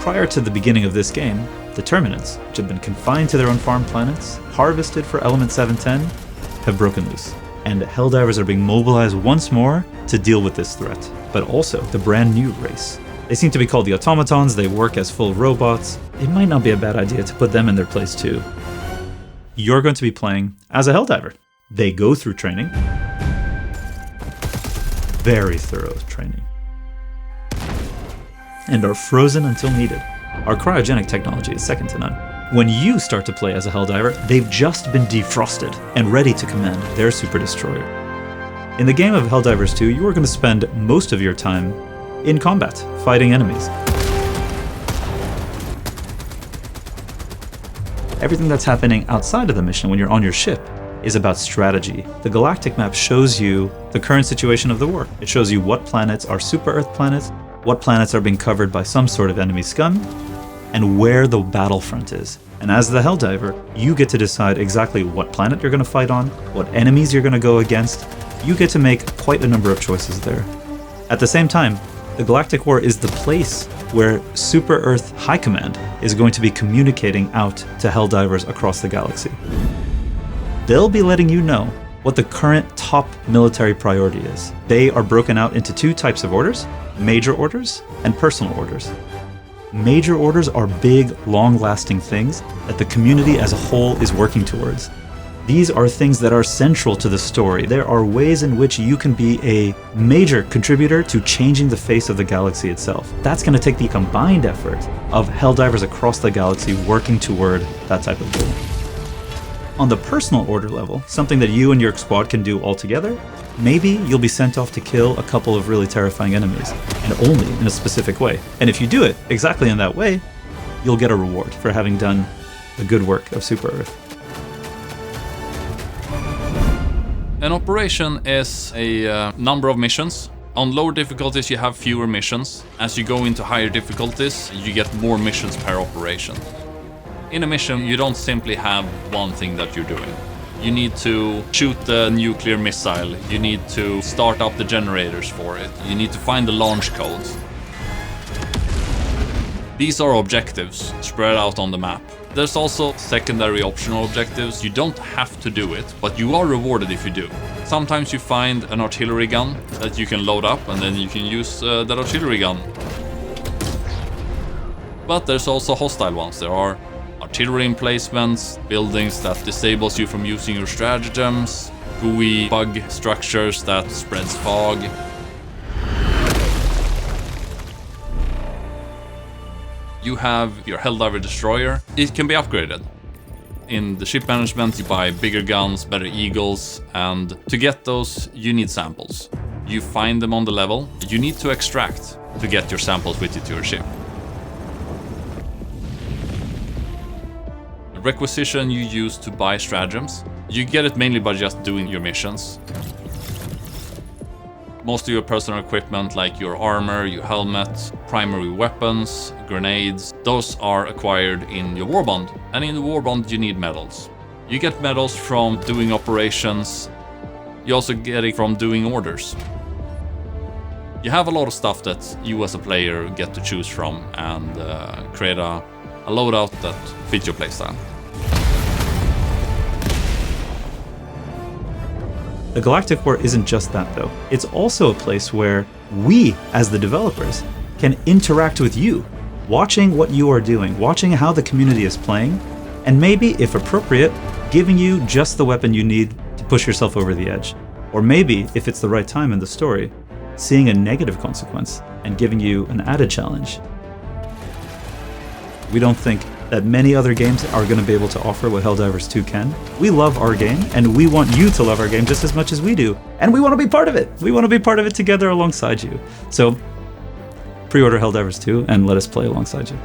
Prior to the beginning of this game, the Terminants, which have been confined to their unfarmed planets, harvested for Element 710, have broken loose. And Helldivers are being mobilized once more to deal with this threat, but also the brand new race. They seem to be called the Automatons, they work as full robots. It might not be a bad idea to put them in their place too. You're going to be playing as a Helldiver. They go through training. Very thorough training. And are frozen until needed. Our cryogenic technology is second to none. When you start to play as a Helldiver, they've just been defrosted and ready to command their super destroyer. In the game of Helldivers 2, you are going to spend most of your time in combat, fighting enemies. Everything that's happening outside of the mission when you're on your ship is about strategy. The Galactic map shows you the current situation of the war. It shows you what planets are super Earth planets, what planets are being covered by some sort of enemy scum, and where the battlefront is. And as the Helldiver, you get to decide exactly what planet you're going to fight on, what enemies you're going to go against. You get to make quite a number of choices there. At the same time, the Galactic War is the place where Super Earth High Command is going to be communicating out to Helldivers across the galaxy. They'll be letting you know what the current top military priority is. They are broken out into two types of orders, major orders and personal orders. Major orders are big, long-lasting things that the community as a whole is working towards. These are things that are central to the story. There are ways in which you can be a major contributor to changing the face of the galaxy itself. That's going to take the combined effort of Helldivers across the galaxy working toward that type of goal. On the personal order level, something that you and your squad can do all together, maybe you'll be sent off to kill a couple of really terrifying enemies, and only in a specific way. And if you do it exactly in that way, you'll get a reward for having done the good work of Super Earth. An operation is a number of missions. On lower difficulties you have fewer missions. As you go into higher difficulties, you get more missions per operation. In a mission, you don't simply have one thing that you're doing. You need to shoot the nuclear missile, you need to start up the generators for it, you need to find the launch codes. These are objectives spread out on the map. There's also secondary optional objectives. You don't have to do it, but you are rewarded if you do. Sometimes you find an artillery gun that you can load up and then you can use that artillery gun. But there's also hostile ones. There are artillery emplacements, buildings that disables you from using your stratagems, gooey bug structures that spreads fog. You have your Helldiver destroyer. It can be upgraded. In the ship management, you buy bigger guns, better eagles, and to get those, you need samples. You find them on the level. You need to extract to get your samples with you to your ship. The requisition you use to buy stratagems. You get it mainly by just doing your missions. Most of your personal equipment, like your armor, your helmet, primary weapons, grenades, those are acquired in your warbond. And in the warbond you need medals. You get medals from doing operations. You also get it from doing orders. You have a lot of stuff that you as a player get to choose from and create a loadout that fits your playstyle. The Galactic War isn't just that though. It's also a place where we, as the developers, can interact with you, watching what you are doing, watching how the community is playing, and maybe, if appropriate, giving you just the weapon you need to push yourself over the edge. Or maybe, if it's the right time in the story, seeing a negative consequence and giving you an added challenge. We don't think that many other games are going to be able to offer what Helldivers 2 can. We love our game, and we want you to love our game just as much as we do. And we want to be part of it. We want to be part of it together alongside you. So, pre-order Helldivers 2 and let us play alongside you.